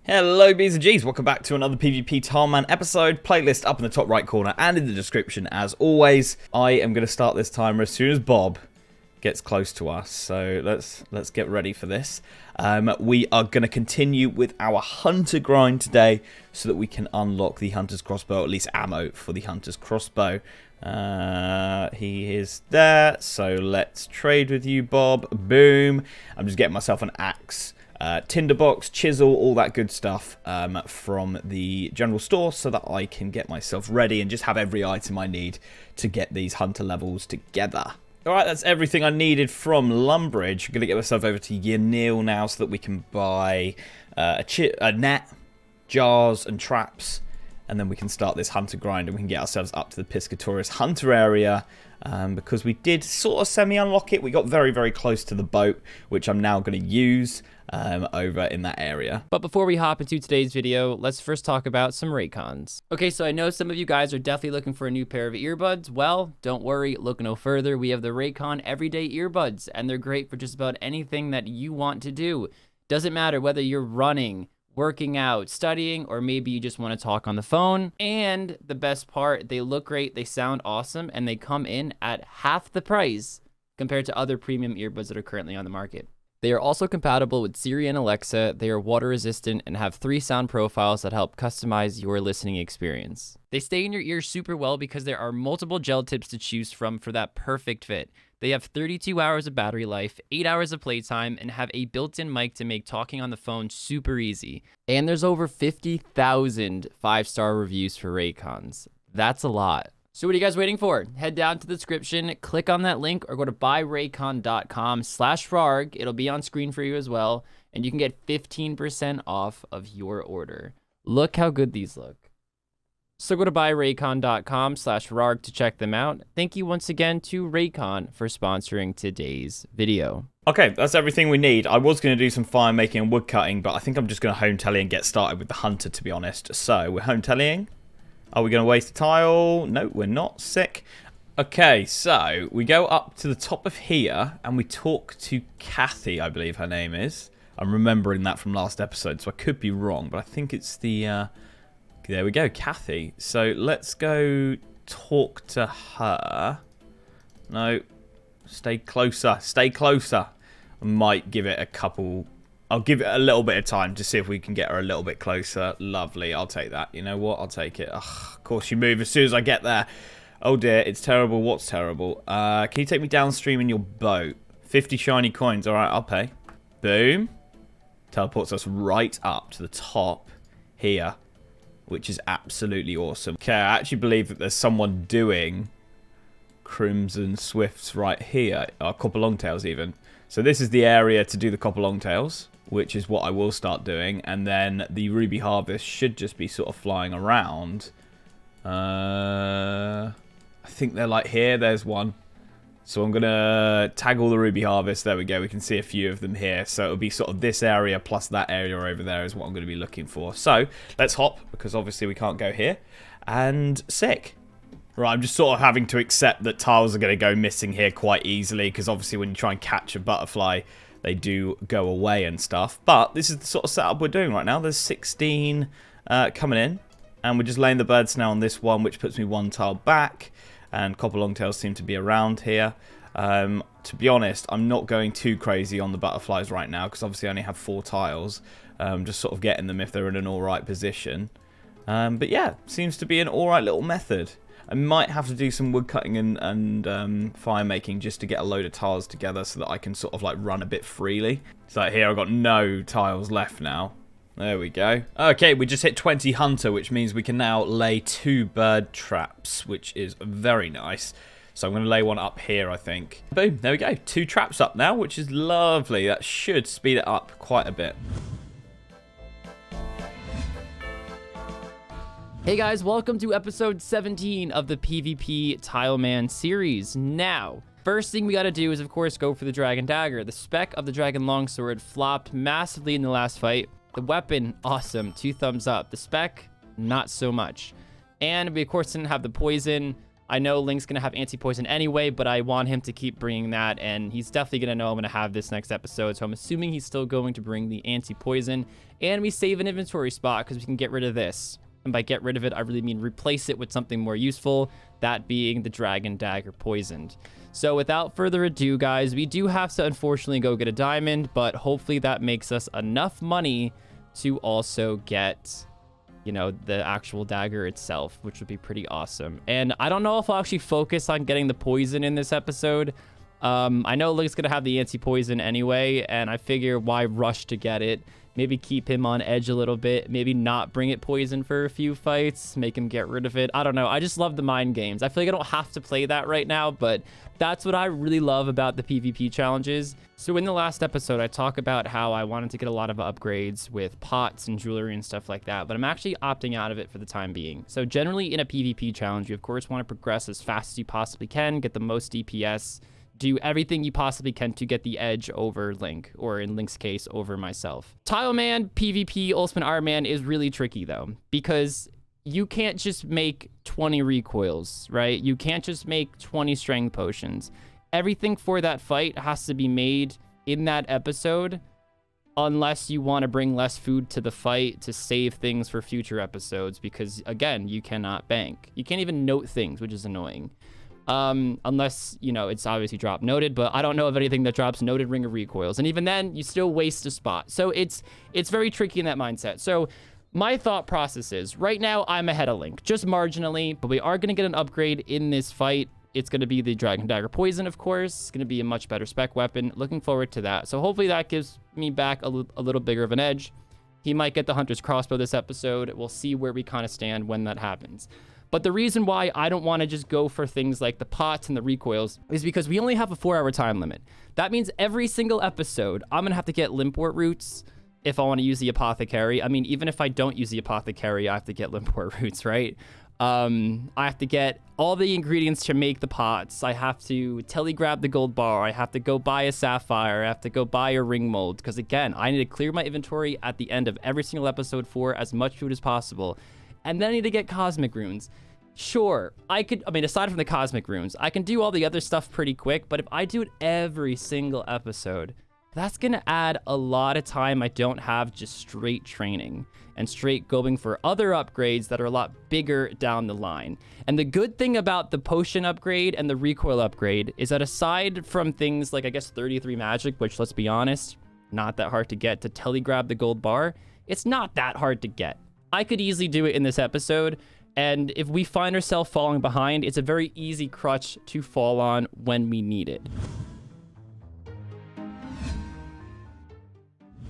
Hello B's and G's, welcome back to another PvP Tileman episode. Playlist up in the top right corner and in the description as always. I am going to start this timer as soon as Bob gets close to us, so let's get ready for this. We are going to continue with our hunter grind today so that we can unlock the hunter's crossbow, at least ammo for the hunter's crossbow. He is there, so let's trade with you, Bob. Boom. I'm just getting myself an axe, tinderbox, chisel, all that good stuff from the general store so that I can get myself ready and just have every item I need to get these hunter levels together. Alright, that's everything I needed from Lumbridge. I'm going to get myself over to Yanil now so that we can buy a net, jars and traps, and then we can start this hunter grind and we can get ourselves up to the Piscatorius hunter area. Because we did sort of semi-unlock it. We got very, very close to the boat, which I'm now going to use over in that area. But before we hop into today's video, let's first talk about some Raycons. Okay, so I know some of you guys are definitely looking for a new pair of earbuds. Well, don't worry, look no further. We have the Raycon Everyday Earbuds, and they're great for just about anything that you want to do. Doesn't matter whether you're running, working out, studying, or maybe you just want to talk on the phone. And the best part, they look great, they sound awesome, and they come in at half the price compared to other premium earbuds that are currently on the market. They are also compatible with Siri and Alexa. They are water resistant and have 3 sound profiles that help customize your listening experience. They stay in your ears super well because there are multiple gel tips to choose from for that perfect fit. They have 32 hours of battery life, 8 hours of playtime, and have a built-in mic to make talking on the phone super easy. And there's over 50,000 5-star reviews for Raycons. That's a lot. So what are you guys waiting for? Head down to the description, click on that link, or go to buyraycon.com/rargh. It'll be on screen for you as well, and you can get 15% off of your order. Look how good these look. So go to buyraycon.com/rargh to check them out. Thank you once again to Raycon for sponsoring today's video. Okay, that's everything we need. I was going to do some fire making and wood cutting, but I think I'm just going to home telly and get started with the hunter, to be honest. So we're home tellying. Are we going to waste a tile? No, we're not. Sick. Okay, so we go up to the top of here and we talk to Kathy, I believe her name is. I'm remembering that from last episode, so I could be wrong, but I think it's the... there we go, Kathy. So let's go talk to her. No, stay closer. Stay closer. I might give it a couple... I'll give it a little bit of time to see if we can get her a little bit closer. Lovely, I'll take that. You know what? I'll take it. Ugh, of course you move as soon as I get there. Oh dear, it's terrible. What's terrible? Can you take me downstream in your boat? 50 shiny coins. All right, I'll pay. Boom. Teleports us right up to the top here, which is absolutely awesome. Okay, I actually believe that there's someone doing Crimson Swifts right here. Copper Longtails even. So this is the area to do the Copper Longtails, which is what I will start doing. And then the Ruby Harvest should just be sort of flying around. I think they're like here. There's one. So I'm going to tag all the Ruby Harvest. There we go. We can see a few of them here. So it'll be sort of this area plus that area over there is what I'm going to be looking for. So let's hop, because obviously we can't go here. And sick. Right, I'm just sort of having to accept that tiles are going to go missing here quite easily, because obviously when you try and catch a butterfly, they do go away and stuff. But this is the sort of setup we're doing right now. There's 16 coming in, and we're just laying the birds now on this one, which puts me 1 tile back, and Copper Longtails seem to be around here. To be honest, I'm not going too crazy on the butterflies right now, because obviously I only have 4 tiles. Just sort of getting them if they're in an alright position. But yeah, seems to be an alright little method. I might have to do some wood cutting and fire making just to get a load of tiles together so that I can sort of like run a bit freely. So here I've got no tiles left now. There we go. Okay, we just hit 20 hunter, which means we can now lay 2 bird traps, which is very nice. So I'm going to lay one up here, I think. Boom, there we go. 2 traps up now, which is lovely. That should speed it up quite a bit. Hey guys, welcome to episode 17 of the PvP Tileman series. Now, first thing we gotta do is, of course, go for the Dragon Dagger. The spec of the Dragon Longsword flopped massively in the last fight. The weapon, awesome, 2 thumbs up. The spec, not so much. And we, of course, didn't have the poison. I know Link's going to have anti-poison anyway, but I want him to keep bringing that, and he's definitely going to know I'm going to have this next episode, so I'm assuming he's still going to bring the anti-poison, and we save an inventory spot because we can get rid of this. And by get rid of it, I really mean replace it with something more useful, that being the dragon dagger poisoned. So without further ado, guys, we do have to unfortunately go get a diamond, but hopefully that makes us enough money to also get, you know, the actual dagger itself, which would be pretty awesome. And I don't know if I'll actually focus on getting the poison in this episode. I know Link's gonna have the anti-poison anyway, and I figure why rush to get it? Maybe keep him on edge a little bit. Maybe not bring it poison for a few fights. Make him get rid of it. I don't know. I just love the mind games. I feel like I don't have to play that right now, but that's what I really love about the PvP challenges. So in the last episode, I talk about how I wanted to get a lot of upgrades with pots and jewelry and stuff like that, but I'm actually opting out of it for the time being. So generally in a PvP challenge, you of course want to progress as fast as you possibly can, get the most DPS, do everything you possibly can to get the edge over Link, or in Link's case, over myself. Tileman PvP Ultimate Iron Man is really tricky though, because you can't just make 20 recoils, right? You can't just make 20 strength potions. Everything for that fight has to be made in that episode, unless you want to bring less food to the fight to save things for future episodes, because again, you cannot bank. You can't even note things, which is annoying. Unless, you know, it's obviously drop noted, but I don't know of anything that drops noted ring of recoils. And even then, you still waste a spot. So it's very tricky in that mindset. So my thought process is, right now, I'm ahead of Link, just marginally, but we are going to get an upgrade in this fight. It's going to be the Dragon Dagger Poison, of course. It's going to be a much better spec weapon. Looking forward to that. So hopefully that gives me back a little bigger of an edge. He might get the Hunter's Crossbow this episode. We'll see where we kind of stand when that happens. But the reason why I don't want to just go for things like the pots and the recoils is because we only have a 4-hour time limit. That means every single episode, I'm going to have to get limpwort roots if I want to use the apothecary. I mean, even if I don't use the apothecary, I have to get limpwort roots, right? I have to get all the ingredients to make the pots. I have to telegrab the gold bar. I have to go buy a sapphire. I have to go buy a ring mold. Because again, I need to clear my inventory at the end of every single episode for as much food as possible. And then I need to get cosmic runes. Sure, I mean, aside from the cosmic runes, I can do all the other stuff pretty quick, but if I do it every single episode, that's gonna add a lot of time I don't have just straight training and straight going for other upgrades that are a lot bigger down the line. And the good thing about the potion upgrade and the recoil upgrade is that aside from things like, I guess, 33 magic, which, let's be honest, not that hard to get, to telegrab the gold bar, it's not that hard to get. I could easily do it in this episode, and if we find ourselves falling behind, it's a very easy crutch to fall on when we need it.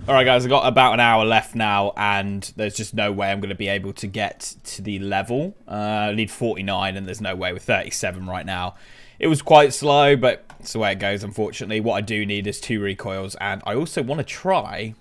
All right, guys, I've got about an hour left now, and there's just no way I'm going to be able to get to the level. I need 49, and there's no way with 37 right now. It was quite slow, but it's the way it goes, unfortunately. What I do need is 2 recoils, and I also want to try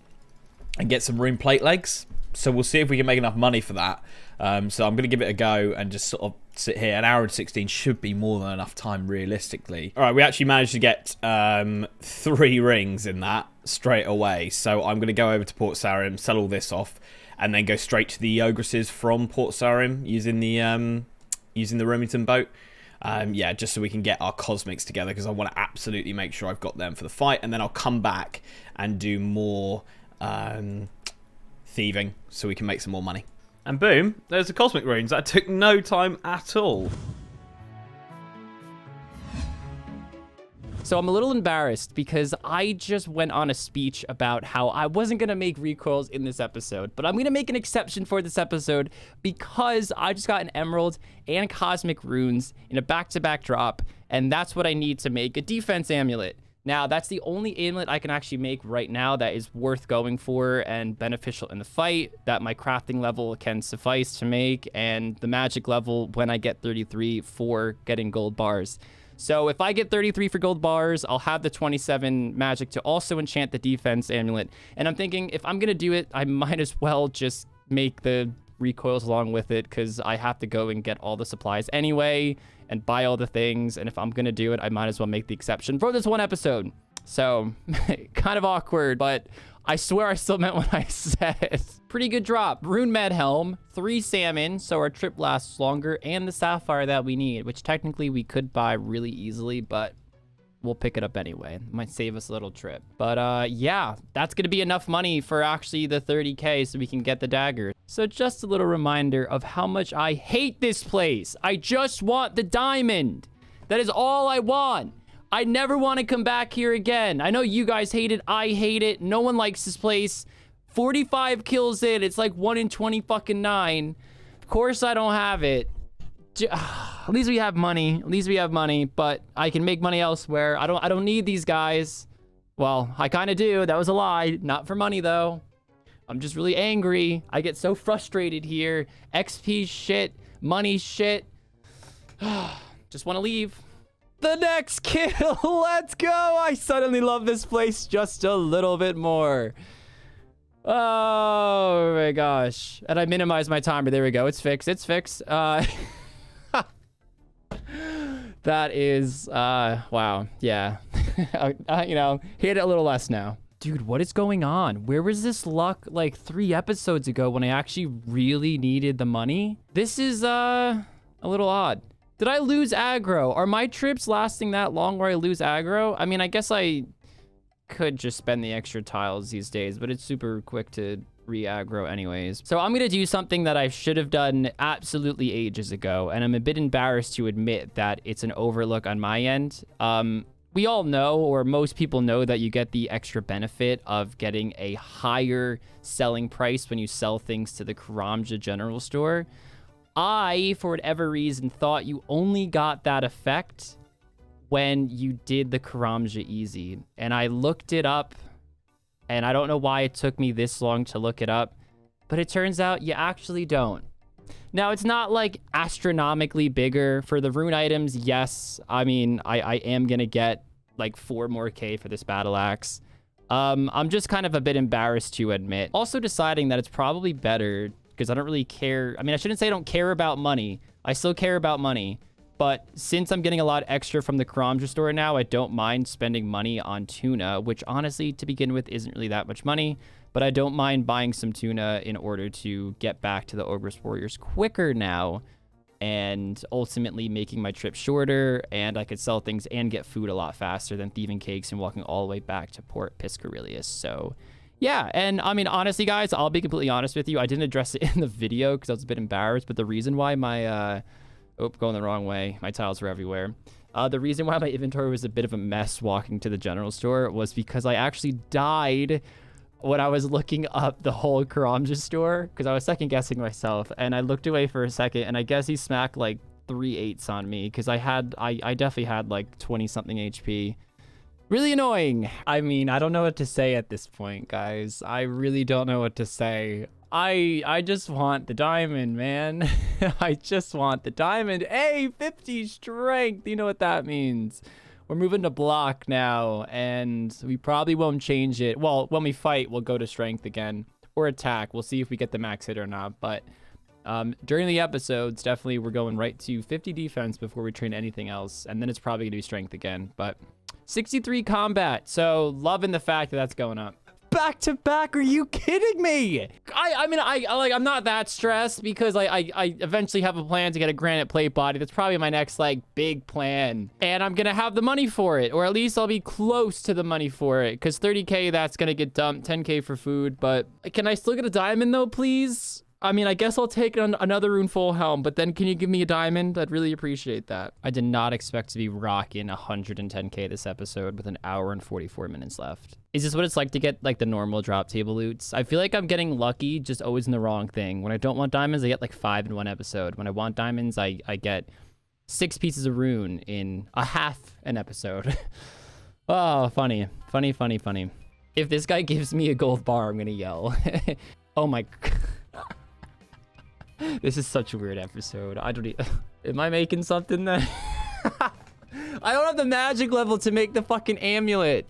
and get some rune plate legs. So we'll see if we can make enough money for that. So I'm going to give it a go and just sort of sit here. An hour and 16 should be more than enough time, realistically. All right, we actually managed to get 3 rings in that straight away. So I'm going to go over to Port Sarim, sell all this off, and then go straight to the ogresses from Port Sarim using the Remington boat. Yeah, just so we can get our cosmics together, because I want to absolutely make sure I've got them for the fight. And then I'll come back and do more thieving so we can make some more money. And boom, there's the cosmic runes. That took no time at all. So I'm a little embarrassed because I just went on a speech about how I wasn't going to make recoils in this episode, but I'm going to make an exception for this episode because I just got an emerald and cosmic runes in a back-to-back drop, and that's what I need to make a defense amulet. Now, that's the only amulet I can actually make right now that is worth going for and beneficial in the fight, that my crafting level can suffice to make, and the magic level when I get 33 for getting gold bars. So if I get 33 for gold bars, I'll have the 27 magic to also enchant the defense amulet. And I'm thinking, if I'm going to do it, I might as well just make the recoils along with it, because I have to go and get all the supplies anyway and buy all the things. And if I'm going to do it, I might as well make the exception for this one episode. So kind of awkward, but I swear I still meant what I said. Pretty good drop. Rune Med Helm, 3 salmon, so our trip lasts longer, and the sapphire that we need, which technically we could buy really easily, but we'll pick it up anyway. Might save us a little trip. But yeah, that's gonna be enough money for actually the 30K so we can get the dagger. So just a little reminder of how much I hate this place. I just want the diamond. That is all I want. I never want to come back here again. I know you guys hate it. I hate it. No one likes this place. 45 kills in. It's like 1 in 20 fucking 9. Of course I don't have it. At least we have money. At least we have money, but I can make money elsewhere. I don't need these guys. Well, I kind of do. That was a lie. Not for money though. I'm just really angry. I get so frustrated here. XP shit, money shit. Just want to leave. The next kill. Let's go. I suddenly love this place just a little bit more. Oh my gosh. And I minimized my timer. There we go. It's fixed. It's fixed. That is, wow. Yeah. You know, hit it a little less now. Dude, what is going on? Where was this luck like 3 episodes ago when I actually really needed the money? This is, a little odd. Did I lose aggro? Are my trips lasting that long where I lose aggro? I mean, I guess I could just spend the extra tiles these days, but it's super quick to re-aggro anyways. So I'm gonna do something that I should have done absolutely ages ago, and I'm a bit embarrassed to admit that it's an overlook on my end. We all know, or most people know, that you get the extra benefit of getting a higher selling price when you sell things to the Karamja general store. I, for whatever reason, thought you only got that effect when you did the Karamja easy. And I looked it up, and I don't know why it took me this long to look it up, but it turns out you actually don't. Now, it's not like astronomically bigger for the rune items. Yes, I mean, I am gonna get like 4 more K for this battle axe. I'm just kind of a bit embarrassed to admit. Also deciding that it's probably better, because I don't really care. I mean, I shouldn't say I don't care about money. I still care about money. But since I'm getting a lot extra from the Karamja store now, I don't mind spending money on tuna, which honestly, to begin with, isn't really that much money. But I don't mind buying some tuna in order to get back to the Ogress Warriors quicker now, and ultimately making my trip shorter, and I could sell things and get food a lot faster than thieving cakes and walking all the way back to Port Piscarilius. So yeah, and I mean, honestly, guys, I'll be completely honest with you. I didn't address it in the video because I was a bit embarrassed, but the reason why my, oh, going the wrong way. My tiles were everywhere. The reason why my inventory was a bit of a mess walking to the general store was because I actually died when I was looking up the whole Karamja store, because I was second guessing myself, and I looked away for a second, and I guess he smacked like 3 8s on me, because I definitely had like 20 something HP. Really annoying. I mean, I don't know what to say at this point, guys. I really don't know what to say. I just want the diamond, man. I just want the diamond. Hey, 50 strength. You know what that means. We're moving to block now, and we probably won't change it. Well, when we fight, we'll go to strength again, or attack. We'll see if we get the max hit or not, but during the episodes, definitely we're going right to 50 defense before we train anything else, and then it's probably gonna be strength again. But 63 combat, so loving the fact that that's going up. Back to back, are you kidding me? I mean, I'm not that stressed, because I eventually have a plan to get a granite plate body. That's probably my next like big plan, and I'm gonna have the money for it, or at least I'll be close to the money for it, because 30K, that's gonna get dumped. 10K for food. But can I still get a diamond though, please? I mean, I guess I'll take another rune full helm, but then can you give me a diamond? I'd really appreciate that. I did not expect to be rocking 110K this episode with an hour and 44 minutes left. Is this what it's like to get like the normal drop table loots? I feel like I'm getting lucky, just always in the wrong thing. When I don't want diamonds, I get like 5 in one episode. When I want diamonds, I get 6 pieces of rune in a half an episode. Oh, funny. Funny, funny, funny. If this guy gives me a gold bar, I'm gonna yell. Oh my... This is such a weird episode. I don't am I making something then? I don't have the magic level to make the fucking amulet.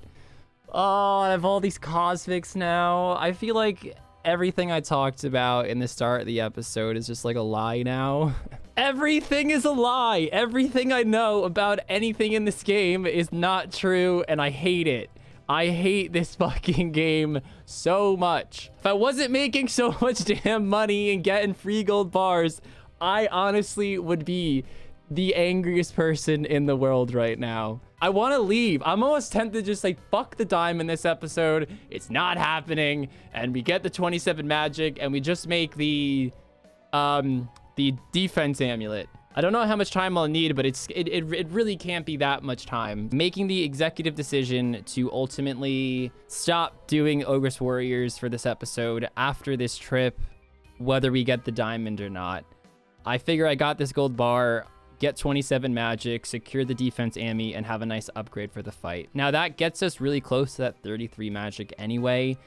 Oh, I have all these cosmics now. I feel like everything I talked about in the start of the episode is just like a lie now. Everything is a lie. Everything I know about anything in this game is not true, and I hate it. I hate this fucking game so much. If I wasn't making so much damn money and getting free gold bars, I honestly would be the angriest person in the world right now. I want to leave. I'm almost tempted to just like, fuck the diamond this episode. It's not happening. And we get the 27 magic and we just make the defense amulet. I don't know how much time I'll need, but it really can't be that much time. Making the executive decision to ultimately stop doing Ogress Warriors for this episode after this trip, whether we get the diamond or not. I figure I got this gold bar, get 27 magic, secure the defense ammy, and have a nice upgrade for the fight. Now that gets us really close to that 33 magic anyway.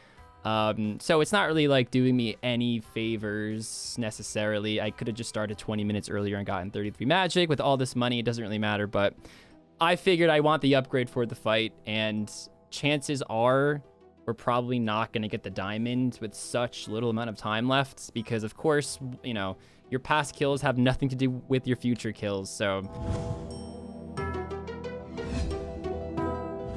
So it's not really like doing me any favors necessarily. I could have just started 20 minutes earlier and gotten 33 magic. With all this money, it doesn't really matter, but I figured I want the upgrade for the fight, and chances are we're probably not going to get the diamond with such little amount of time left because, of course, you know, your past kills have nothing to do with your future kills, so...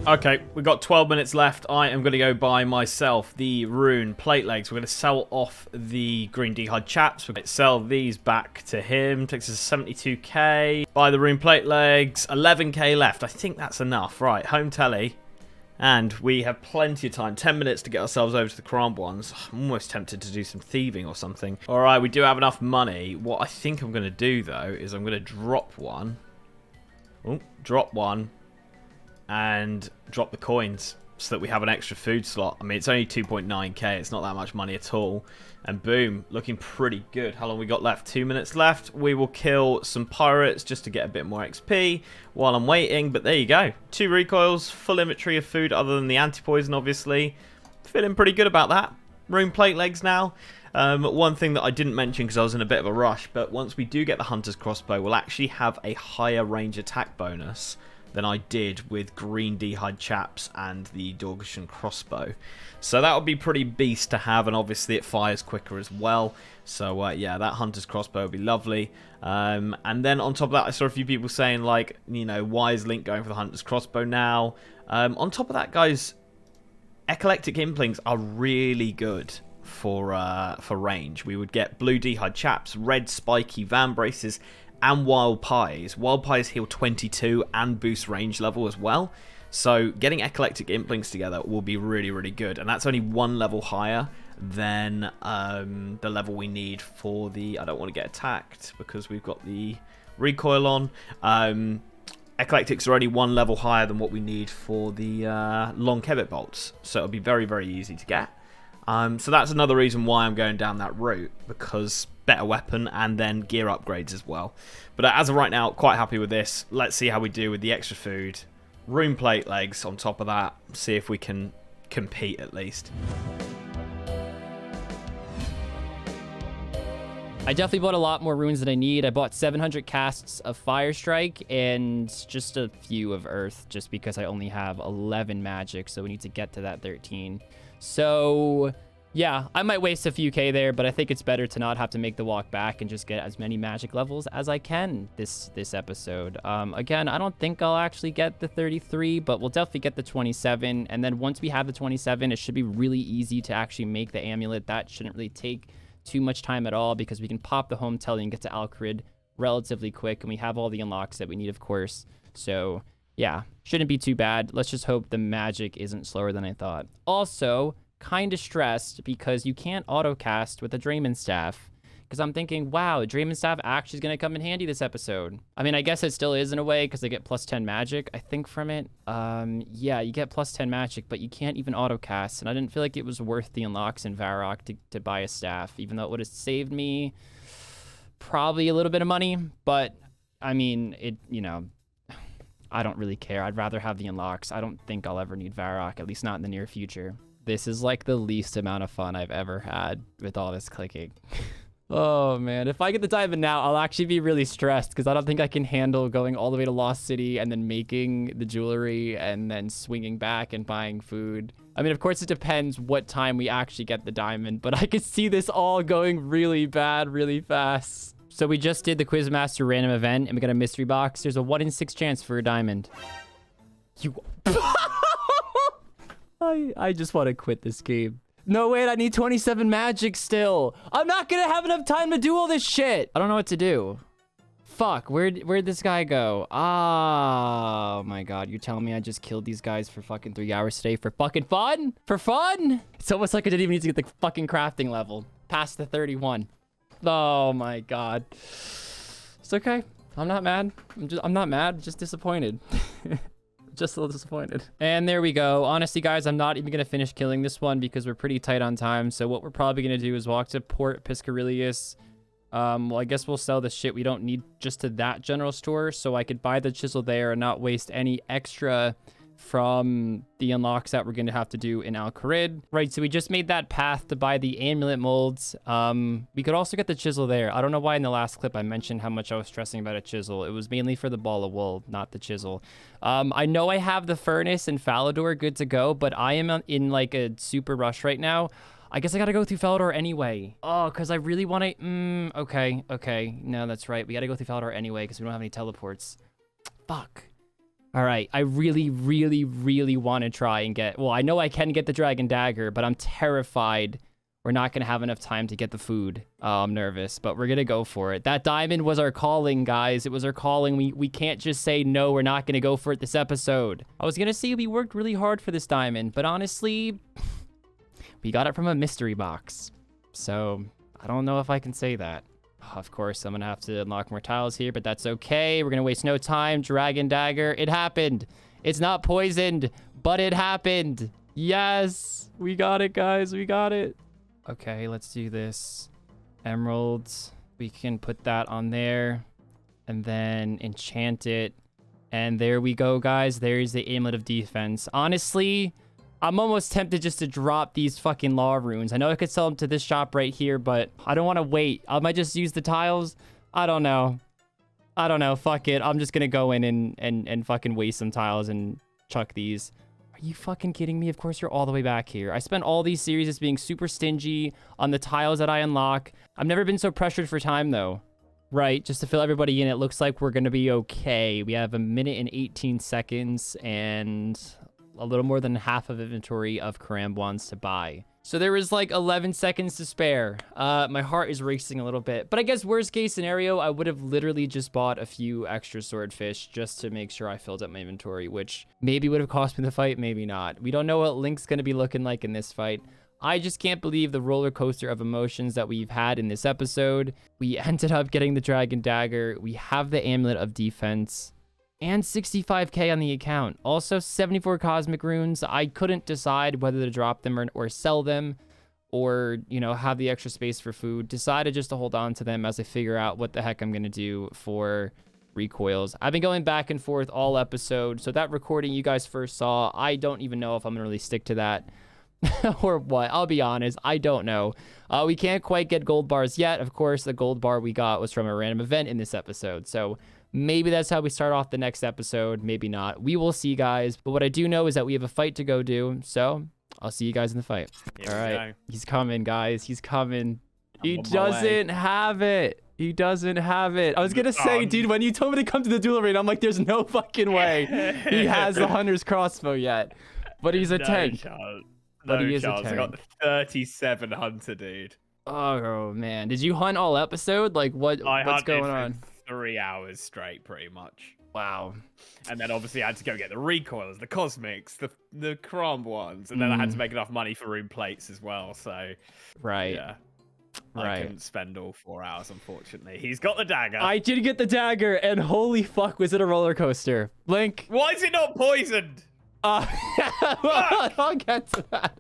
Okay, we've got 12 minutes left. I am going to go buy myself the rune plate legs. We're going to sell off the green d'hide chaps. We're going to sell these back to him. Takes us 72k. Buy the rune plate legs. 11k left. I think that's enough. Right, home telly. And we have plenty of time. 10 minutes to get ourselves over to the cramp ones. I'm almost tempted to do some thieving or something. Alright, we do have enough money. What I think I'm going to do, though, is I'm going to drop one. Oh, drop one. And drop the coins so that we have an extra food slot. I mean, it's only 2.9k. It's not that much money at all. And boom, looking pretty good. How long we got left? 2 minutes left. We will kill some pirates just to get a bit more XP while I'm waiting. But there you go. 2 recoils, full inventory of food other than the anti-poison, obviously. Feeling pretty good about that. Rune plate legs now. One thing that I didn't mention because I was in a bit of a rush, but once we do get the hunter's crossbow, we'll actually have a higher range attack bonus than I did with green d'hide chaps and the Dorgeshan crossbow. So that would be pretty beast to have, and obviously it fires quicker as well. So yeah, that hunter's crossbow would be lovely. And then on top of that, I saw a few people saying, like, you know, why is Link going for the hunter's crossbow now? On top of that, guys, eclectic implings are really good for range. We would get blue d'hide chaps, red spiky van braces, and wild pies. Wild pies heal 22 and boost range level as well. So getting eclectic implings together will be really, really good. And that's only one level higher than the level we need for the... I don't want to get attacked because we've got the recoil on. Eclectics are only one level higher than what we need for the long kebbit bolts. So it'll be very, very easy to get. So that's another reason why I'm going down that route, because better weapon and then gear upgrades as well. But as of right now, quite happy with this. Let's see how we do with the extra food. Rune plate legs on top of that. See if we can compete at least. I definitely bought a lot more runes than I need. I bought 700 casts of Fire Strike and just a few of Earth, just because I only have 11 magic, so we need to get to that 13. So yeah, I might waste a few K there, but I think it's better to not have to make the walk back and just get as many magic levels as I can this episode. Again, I don't think I'll actually get the 33, but we'll definitely get the 27. And then once we have the 27, it should be really easy to actually make the amulet. That shouldn't really take too much time at all, because we can pop the home telly and get to Alcarid relatively quick, and we have all the unlocks that we need, of course. So yeah, shouldn't be too bad. Let's just hope the magic isn't slower than I thought. Also, kind of stressed because you can't auto-cast with a Drayman Staff, because I'm thinking, wow, Drayman Staff actually is going to come in handy this episode. I mean, I guess it still is in a way, because I get plus 10 magic, I think, from it. Yeah, you get plus 10 magic, but you can't even auto-cast, and I didn't feel like it was worth the unlocks in Varrock to buy a staff, even though it would have saved me probably a little bit of money. But, I mean, it, you know, I don't really care. I'd rather have the unlocks. I don't think I'll ever need Varrock, at least not in the near future. This is like the least amount of fun I've ever had with all this clicking. Oh man, if I get the diamond now, I'll actually be really stressed, because I don't think I can handle going all the way to Lost City and then making the jewelry and then swinging back and buying food. I mean, of course, it depends what time we actually get the diamond, but I could see this all going really bad really fast. So we just did the Quizmaster random event and we got a mystery box. There's a 1 in 6 chance for a diamond. You... I just want to quit this game. No, wait, I need 27 magic still. I'm not gonna have enough time to do all this shit. I don't know what to do. Fuck, where'd this guy go? Oh my god, you're telling me I just killed these guys for fucking 3 hours today for fucking fun? For fun? It's almost like I didn't even need to get the fucking crafting level past the 31. Oh my god. It's okay. I'm not mad. I'm not mad, just disappointed. Just a little disappointed. And there we go. Honestly, guys, I'm not even going to finish killing this one because we're pretty tight on time. So what we're probably going to do is walk to Port Piscarius. Well, I guess we'll sell the shit we don't need just to that general store. So I could buy the chisel there and not waste any extra from the unlocks that we're going to have to do in Al Kharid. Right, so we just made that path to buy the amulet molds. We could also get the chisel there. I don't know why in the last clip I mentioned how much I was stressing about a chisel. It was mainly for the ball of wool, not the chisel. I know I have the furnace and Falador good to go, but I am in like a super rush right now. I guess I gotta go through Falador anyway. Oh, because I really want to... okay. No, that's right. We gotta go through Falador anyway because we don't have any teleports. Fuck. All right, I really want to try and get... Well, I know I can get the dragon dagger, but I'm terrified we're not going to have enough time to get the food. Oh, I'm nervous, but we're going to go for it. That diamond was our calling, guys. It was our calling. We can't just say, no, we're not going to go for it this episode. I was going to say we worked really hard for this diamond, but honestly, we got it from a mystery box. So I don't know if I can say that. Of course, I'm going to have to unlock more tiles here, but that's okay. We're going to waste no time. Dragon dagger. It happened. It's not poisoned, but it happened. Yes. We got it, guys. We got it. Okay, let's do this. Emeralds. We can put that on there and then enchant it. And there we go, guys. There's the amulet of defense. Honestly, I'm almost tempted just to drop these fucking law runes. I know I could sell them to this shop right here, but I don't want to wait. I might just use the tiles. I don't know. Fuck it. I'm just going to go in and fucking waste some tiles and chuck these. Are you fucking kidding me? Of course, you're all the way back here. I spent all these series as being super stingy on the tiles that I unlock. I've never been so pressured for time, though. Right, just to fill everybody in, it looks like we're going to be okay. We have 1 minute and 18 seconds and a little more than half of inventory of Karambwans to buy. So there was like 11 seconds to spare. My heart is racing a little bit. But I guess worst case scenario, I would have literally just bought a few extra swordfish just to make sure I filled up my inventory, which maybe would have cost me the fight, maybe not. We don't know what Link's going to be looking like in this fight. I just can't believe the roller coaster of emotions that we've had in this episode. We ended up getting the dragon dagger. We have the amulet of defense. And 65k on the account. Also 74 cosmic runes. I couldn't decide whether to drop them or sell them or, you know, have the extra space for food. Decided just to hold on to them as I figure out what the heck I'm going to do for recoils. I've been going back and forth all episode. So that recording you guys first saw, I don't even know if I'm going to really stick to that or what. I'll be honest. I don't know. We can't quite get gold bars yet. Of course, the gold bar we got was from a random event in this episode. So maybe that's how we start off the next episode. Maybe not. We will see, guys. But what I do know is that we have a fight to go do. So I'll see you guys in the fight. All right. He's coming, guys. He's coming. He doesn't have it. He doesn't have it. I was going to say, dude, when you told me to come to the duel arena, I'm like, there's no fucking way he has the hunter's crossbow yet. But he's a tank. But he is a tank. I got 37 hunter, dude. Oh, man. Did you hunt all episode? Like, what's going on? 3 hours straight, pretty much. Wow. And then obviously I had to go get the recoils, the cosmics, the chrome ones, and then I had to make enough money for room plates as well. So right, yeah, I couldn't spend all 4 hours, unfortunately. He's got the dagger. I did get the dagger, and holy fuck, was it a roller coaster? Link, why is it not poisoned? I'll get to that.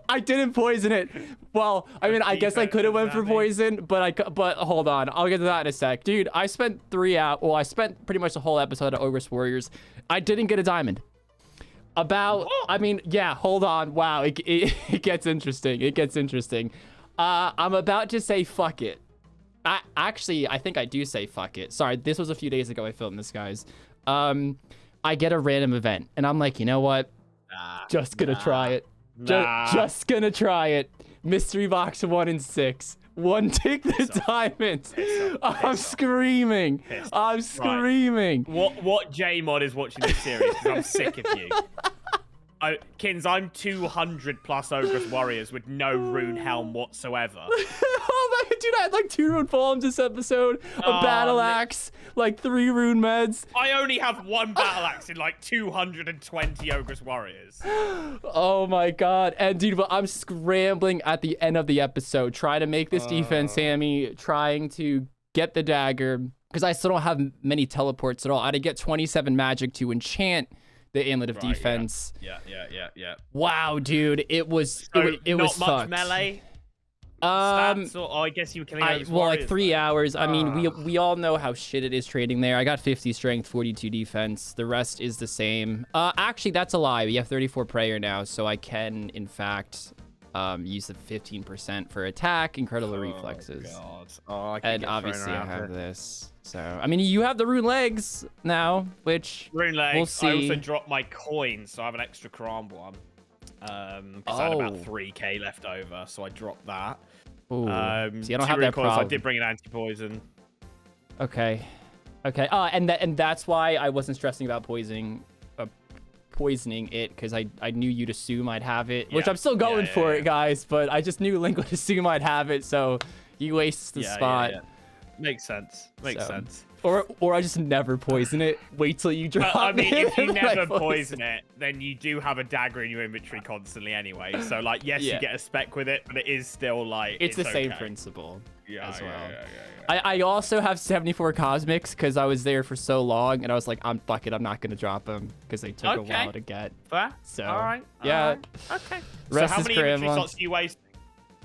I didn't poison it. Well, I mean, I guess I could have went for poison, but hold on. I'll get to that in a sec. Dude, I spent 3 hours. Well, I spent pretty much the whole episode of Ogress Warriors. I didn't get a diamond. I mean, yeah, hold on. Wow, it gets interesting. It gets interesting. I'm about to say fuck it. Actually, I think I do say fuck it. Sorry, this was a few days ago I filmed this, guys. I get a random event, and I'm like, you know what? Just gonna try it. Just gonna try it. Mystery box 1 in 6. One take the diamonds. I'm screaming. I'm screaming. Right. What J-mod is watching this series? 'Cause I'm sick of you. Kins, I'm 200 plus Ogress Warriors with no rune helm whatsoever. Oh my, dude, I had like 2 rune palms this episode, a battle axe, like 3 rune meds. I only have 1 battle axe in like 220 Ogress Warriors. Oh my god. And dude, but I'm scrambling at the end of the episode, trying to make this defense, Sammy, trying to get the dagger, because I still don't have many teleports at all. I had to get 27 magic to enchant the Amulet of Defense. Yeah. Wow, dude, it was So it was not much fucked. melee. Stats, or I guess you were killing Ogress well, Warriors, like 3 though. hours. I mean, we all know how shit it is trading there. I got 50 strength, 42 defense. The rest is the same. Actually, that's a lie. We have 34 prayer now, so I can, in fact, use the 15% for attack, incredible reflexes. God. I And obviously I have this. So, I mean, you have the rune legs now, which rune legs. we'll see. I also dropped my coins, so I have an extra Karam one. Because I had about 3k left over, so I dropped that. Ooh. See, I don't 2 have that recoils, problem. I did bring an anti-poison. Okay. And that's why I wasn't stressing about poisoning it, because I knew you'd assume I'd have it, which I'm still going for it, guys. But I just knew Link would assume I'd have it, so he wastes the spot. Makes sense. Makes sense. Or I just never poison it. Wait till you drop I mean, it. if you never poison it, then you do have a dagger in your inventory constantly anyway. So, like, yes, you get a spec with it, but it is still, like, it's the same okay. principle as well. Yeah. I also have 74 cosmics because I was there for so long, and I was like, I'm not going to drop them because they took a while to get. Fair. So, all right. Yeah. Okay. Rest so how is many cram inventory ones. slots do you waste?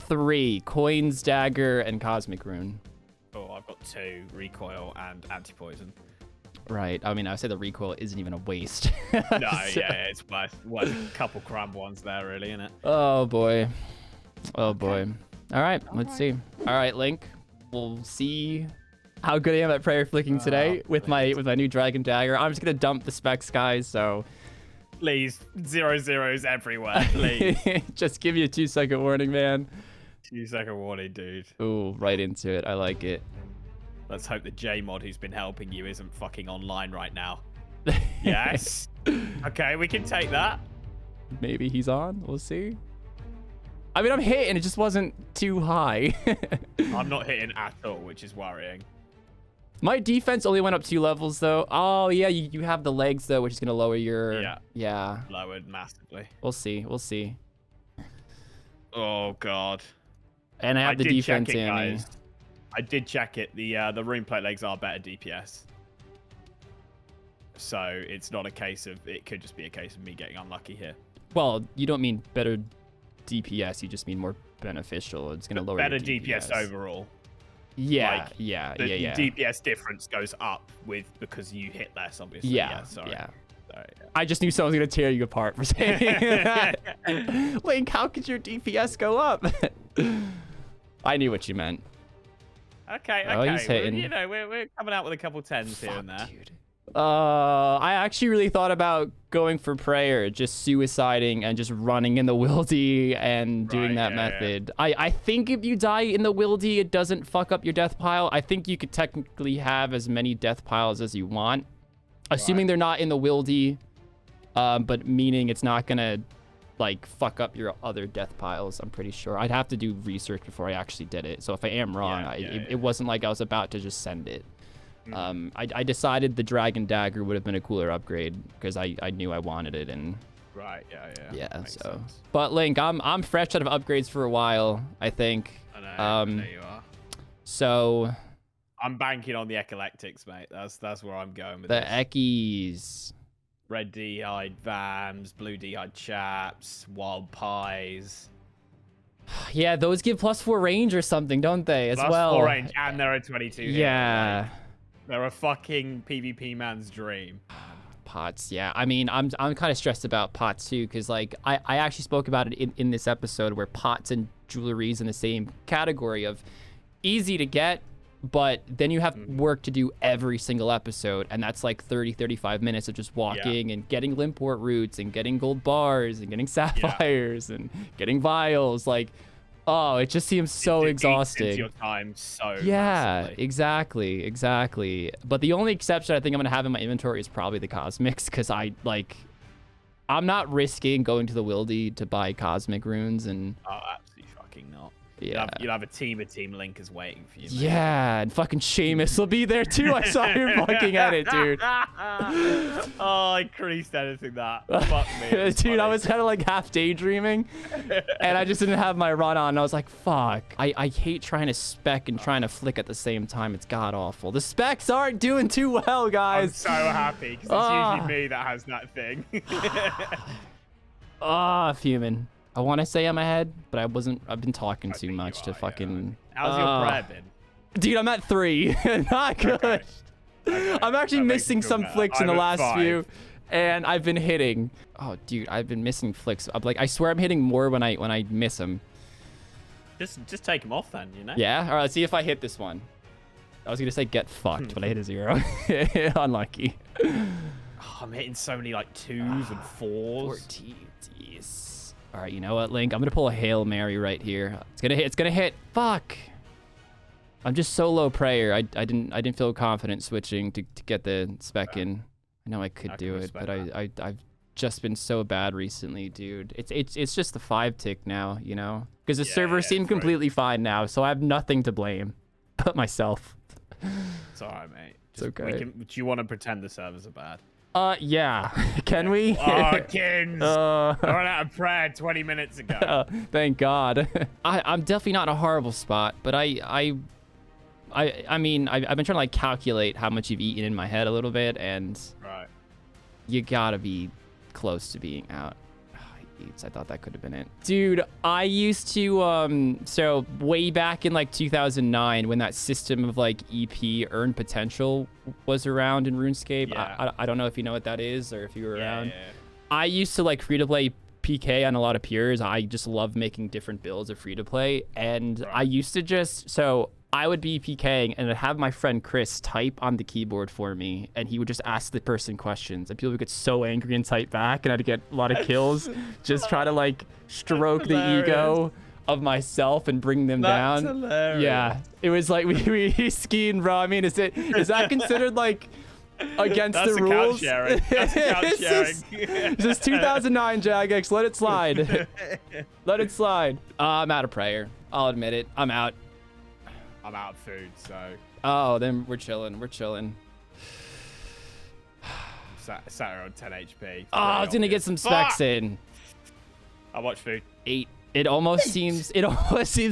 3 coins, dagger, and cosmic rune. Oh, I've got 2 recoil and anti-poison. Right. I mean, I would say the recoil isn't even a waste. No, it's worth a couple crumb ones there, really, isn't it? Oh boy. Oh boy. All right, let's see. All right, Link. We'll see how good I am at prayer flicking today with my new dragon dagger. I'm just gonna dump the specs, guys. So please, 0-0s everywhere, please. Just give you a 2-second warning, man. 2-second warning, dude. Ooh, right into it. I like it. Let's hope the J-mod who's been helping you isn't fucking online right now. Yes. Okay, we can take that. Maybe he's on. We'll see. I mean, I'm hitting. It just wasn't too high. I'm not hitting at all, which is worrying. My defense only went up 2 levels, though. Oh, yeah, you have the legs, though, which is going to lower your... Yeah. Lowered massively. We'll see. We'll see. Oh, God. And I have the defense in me. I did check it. The rune plate legs are better DPS. So it's not a case of... It could just be a case of me getting unlucky here. Well, you don't mean better DPS. You just mean more beneficial. It's going to lower better your DPS. DPS overall. Yeah, like, yeah. The DPS difference goes up because you hit less, obviously. Yeah, sorry. yeah. Sorry, yeah. I just knew someone was going to tear you apart for saying that. Link, how could your DPS go up? I knew what you meant. Okay. Oh, he's hitting. You know, we're coming out with a couple 10s here and there. Dude. I actually really thought about going for prayer, just suiciding and just running in the wildy and doing that method. Yeah. I think if you die in the wildy, it doesn't fuck up your death pile. I think you could technically have as many death piles as you want, assuming they're not in the wildy, but meaning it's not gonna like fuck up your other death piles. I'm pretty sure. I'd have to do research before I actually did it. So if I am wrong, it wasn't like I was about to just send it. I decided the dragon dagger would have been a cooler upgrade because I knew I wanted it, and yeah. Makes sense. But Link, I'm fresh out of upgrades for a while, I think. I know you are. So I'm banking on the eclectics, mate. That's where I'm going with the this. Eckies. Red D-hide Vams, blue D-hide Chaps, Wild Pies. Yeah, those give +4 range or something, don't they? As well. +4 range, and they're a 22. Yeah. They're a fucking PvP man's dream. Pots, yeah. I mean, I'm kind of stressed about pots too, because like I actually spoke about it in this episode where pots and jewelry is in the same category of easy to get, but then you have work to do every single episode, and that's like 30-35 minutes of just walking and getting limport roots and getting gold bars and getting sapphires and getting vials. Like, oh, it just seems so exhausting. It's your time so massively. Massively. Exactly. But the only exception I think I'm gonna have in my inventory is probably the cosmics, because I like I'm not risking going to the Wildy to buy cosmic runes and. Oh, absolutely fucking not. Yeah. You'll have a team of Team Linkers waiting for you. Mate. Yeah, and fucking Seamus will be there too. I saw you fucking at it, dude. Oh, I creased anything that. Fuck me. Dude, I was kind of like half daydreaming, and I just didn't have my run on. And I was like, fuck. I hate trying to spec and trying to flick at the same time. It's god awful. The specs aren't doing too well, guys. I'm so happy because it's usually me that has that thing. Fuming. I want to say I'm ahead, but I wasn't. I've been talking too much to fucking. Yeah. How's your prayer been? Dude, I'm at 3. Not good. Okay. I'm actually missing some flicks in the last 5. few, and I've been hitting. Oh, dude, I've been missing flicks. I'm like, I swear I'm hitting more when I miss them. Just take them off then, you know. Yeah. All right. Let's see if I hit this one. I was gonna say get fucked, but I hit a 0. Unlucky. Oh, I'm hitting so many like 2s and 4s. 14. Jeez. All right, you know what, Link? I'm gonna pull a Hail Mary right here. It's gonna hit. It's gonna hit. Fuck. I'm just so low prayer. I didn't feel confident switching to get the spec in. I know I could do it, but I've just been so bad recently, dude. It's just the 5 tick now, you know, because the server seemed completely fine now, so I have nothing to blame but myself. It's all right, mate. It's okay. Do you want to pretend the servers are bad? Yeah. Can we? Oh, Kins! I ran out of prayer 20 minutes ago. Thank God. I'm definitely not in a horrible spot, but I mean, I've been trying to like calculate how much you've eaten in my head a little bit, and you gotta be close to being out. I thought that could have been it. Dude, I used to, so way back in like 2009 when that system of like EP earn potential was around in RuneScape. Yeah. I don't know if you know what that is or if you were around. Yeah. I used to like free-to-play PK on a lot of peers. I just love making different builds of free-to-play. And I used to just, so I would be PKing and I'd have my friend Chris type on the keyboard for me, and he would just ask the person questions, and people would get so angry and type back, and I'd get a lot of kills. Just try to like stroke the ego of myself and bring them down. Hilarious. Yeah, it was like we skiing, bro. I mean, is that considered like against the rules? That's account sharing. This is 2009, Jagex. Let it slide. Let it slide. I'm out of prayer. I'll admit it. I'm out. I'm out of food, so. Oh, then we're chilling. We're chilling. Sat around 10 HP. Oh, I was gonna get some specs in. How much food? 8. It almost seems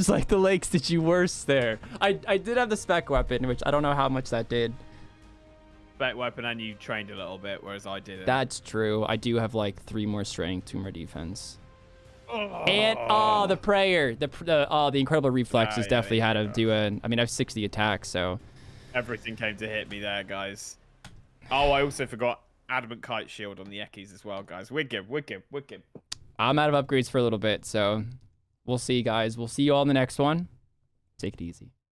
like the lakes did you worse there. I did have the spec weapon, which I don't know how much that did. Spec weapon, and you trained a little bit, whereas I didn't. That's true. I do have like 3 more strength, 2 more defense. And the prayer, the incredible reflexes definitely had to do I mean, I have 60 attacks, so everything came to hit me there, guys. Oh, I also forgot adamant kite shield on the Ekis as well, guys. We're good. I'm out of upgrades for a little bit, so we'll see, guys. We'll see you all in the next one. Take it easy.